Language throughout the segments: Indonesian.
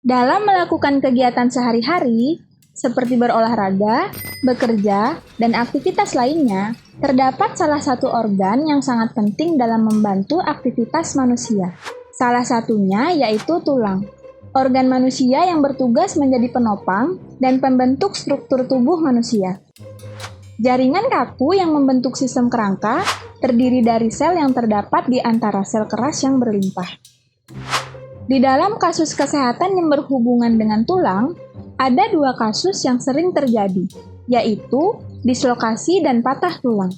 Dalam melakukan kegiatan sehari-hari, seperti berolahraga, bekerja, dan aktivitas lainnya, terdapat salah satu organ yang sangat penting dalam membantu aktivitas manusia. Salah satunya yaitu tulang. Organ manusia yang bertugas menjadi penopang dan pembentuk struktur tubuh manusia. Jaringan kaku yang membentuk sistem kerangka terdiri dari sel yang terdapat di antara sel keras yang berlimpah. Di dalam kasus kesehatan yang berhubungan dengan tulang, ada dua kasus yang sering terjadi, yaitu dislokasi dan patah tulang.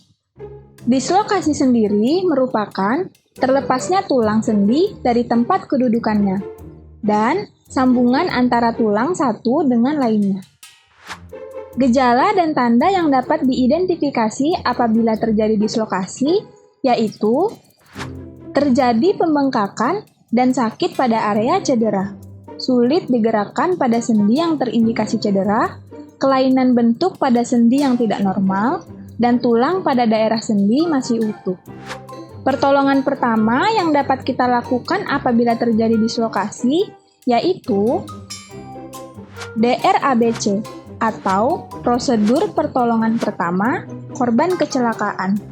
Dislokasi sendiri merupakan terlepasnya tulang sendi dari tempat kedudukannya, dan sambungan antara tulang satu dengan lainnya. Gejala dan tanda yang dapat diidentifikasi apabila terjadi dislokasi, yaitu terjadi pembengkakan dan sakit pada area cedera, sulit digerakkan pada sendi yang terindikasi cedera, kelainan bentuk pada sendi yang tidak normal, dan tulang pada daerah sendi masih utuh. Pertolongan pertama yang dapat kita lakukan apabila terjadi dislokasi, yaitu DRABC, atau prosedur pertolongan pertama korban kecelakaan.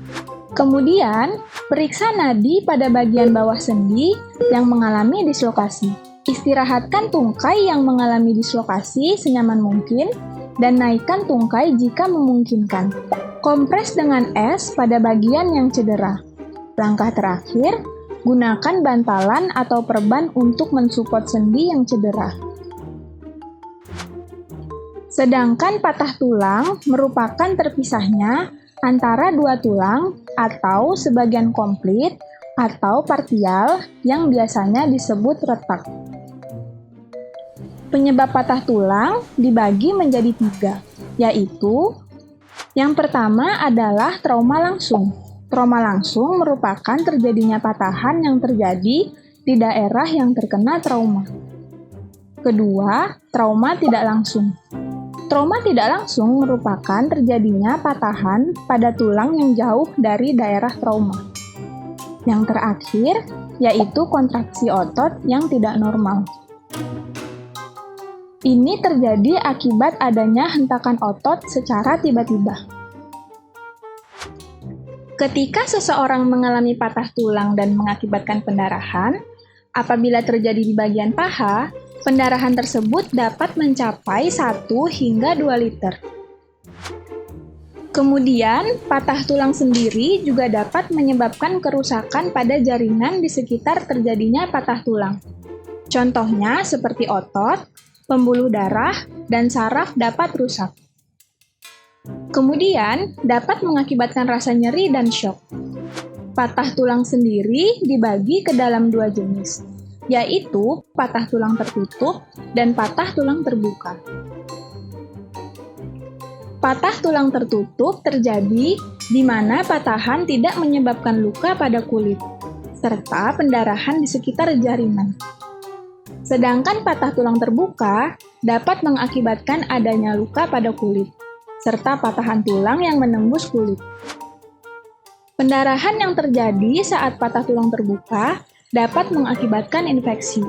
Kemudian, periksa nadi pada bagian bawah sendi yang mengalami dislokasi. Istirahatkan tungkai yang mengalami dislokasi senyaman mungkin dan naikkan tungkai jika memungkinkan. Kompres dengan es pada bagian yang cedera. Langkah terakhir, gunakan bantalan atau perban untuk mensupport sendi yang cedera. Sedangkan patah tulang merupakan terpisahnya antara dua tulang atau sebagian komplit atau partial yang biasanya disebut retak. Penyebab patah tulang dibagi menjadi 3, yaitu yang pertama adalah trauma langsung. Trauma langsung merupakan terjadinya patahan yang terjadi di daerah yang terkena trauma. Kedua, trauma tidak langsung. Trauma tidak langsung merupakan terjadinya patahan pada tulang yang jauh dari daerah trauma. Yang terakhir, yaitu kontraksi otot yang tidak normal. Ini terjadi akibat adanya hentakan otot secara tiba-tiba. Ketika seseorang mengalami patah tulang dan mengakibatkan pendarahan, apabila terjadi di bagian paha, pendarahan tersebut dapat mencapai 1 hingga 2 liter. Kemudian, patah tulang sendiri juga dapat menyebabkan kerusakan pada jaringan di sekitar terjadinya patah tulang. Contohnya seperti otot, pembuluh darah, dan saraf dapat rusak. Kemudian, dapat mengakibatkan rasa nyeri dan syok. Patah tulang sendiri dibagi ke dalam 2 jenis, yaitu patah tulang tertutup dan patah tulang terbuka. Patah tulang tertutup terjadi di mana patahan tidak menyebabkan luka pada kulit, serta pendarahan di sekitar jaringan. Sedangkan patah tulang terbuka dapat mengakibatkan adanya luka pada kulit, serta patahan tulang yang menembus kulit. Pendarahan yang terjadi saat patah tulang terbuka dapat mengakibatkan infeksi.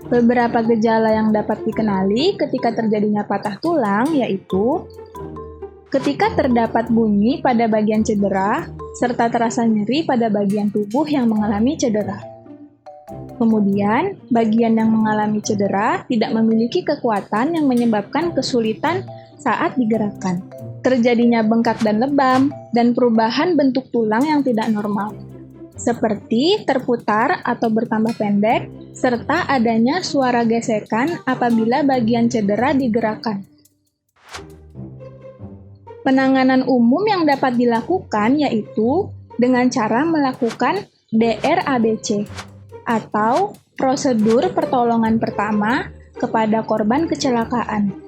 Beberapa gejala yang dapat dikenali ketika terjadinya patah tulang yaitu ketika terdapat bunyi pada bagian cedera, serta terasa nyeri pada bagian tubuh yang mengalami cedera. Kemudian, bagian yang mengalami cedera tidak memiliki kekuatan yang menyebabkan kesulitan saat digerakkan. Terjadinya bengkak dan lebam, dan perubahan bentuk tulang yang tidak normal, seperti terputar atau bertambah pendek, serta adanya suara gesekan apabila bagian cedera digerakkan. Penanganan umum yang dapat dilakukan yaitu dengan cara melakukan DRABC, atau prosedur pertolongan pertama kepada korban kecelakaan.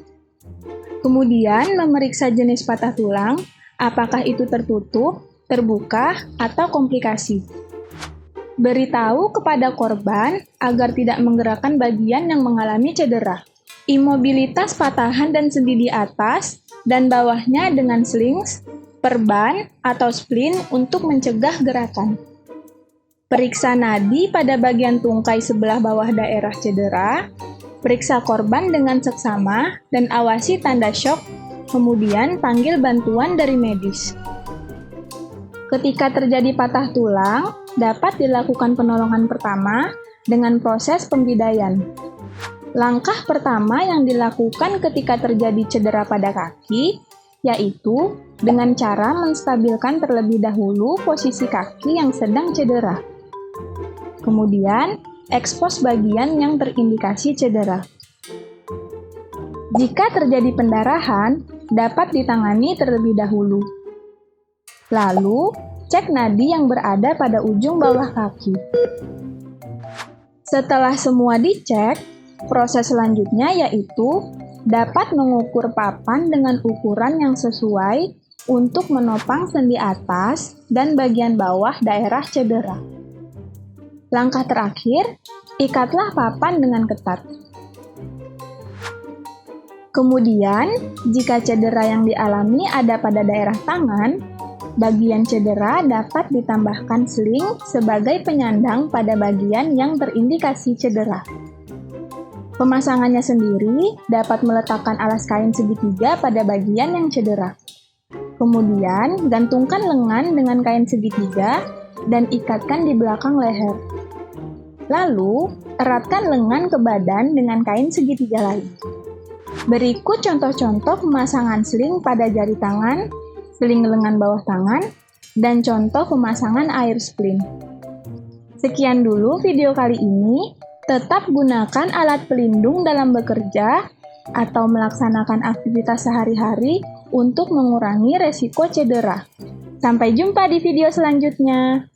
Kemudian memeriksa jenis patah tulang, apakah itu tertutup, terbuka, atau komplikasi. Beritahu kepada korban agar tidak menggerakkan bagian yang mengalami cedera. Imobilitas patahan dan sendi di atas dan bawahnya dengan slings, perban, atau splint untuk mencegah gerakan. Periksa nadi pada bagian tungkai sebelah bawah daerah cedera, periksa korban dengan seksama, dan awasi tanda syok, kemudian panggil bantuan dari medis. Ketika terjadi patah tulang, dapat dilakukan penolongan pertama dengan proses pembidaian. Langkah pertama yang dilakukan ketika terjadi cedera pada kaki, yaitu dengan cara menstabilkan terlebih dahulu posisi kaki yang sedang cedera. Kemudian, ekspos bagian yang terindikasi cedera. Jika terjadi pendarahan, dapat ditangani terlebih dahulu. Lalu, cek nadi yang berada pada ujung bawah kaki. Setelah semua dicek, proses selanjutnya yaitu dapat mengukur papan dengan ukuran yang sesuai untuk menopang sendi atas dan bagian bawah daerah cedera. Langkah terakhir, ikatlah papan dengan ketat. Kemudian, jika cedera yang dialami ada pada daerah tangan, bagian cedera dapat ditambahkan sling sebagai penyandang pada bagian yang terindikasi cedera. Pemasangannya sendiri dapat meletakkan alas kain segitiga pada bagian yang cedera. Kemudian, gantungkan lengan dengan kain segitiga dan ikatkan di belakang leher. Lalu, eratkan lengan ke badan dengan kain segitiga lain. Berikut contoh-contoh pemasangan sling pada jari tangan, sling lengan bawah tangan, dan contoh pemasangan air splint. Sekian dulu video kali ini. Tetap gunakan alat pelindung dalam bekerja atau melaksanakan aktivitas sehari-hari untuk mengurangi resiko cedera. Sampai jumpa di video selanjutnya.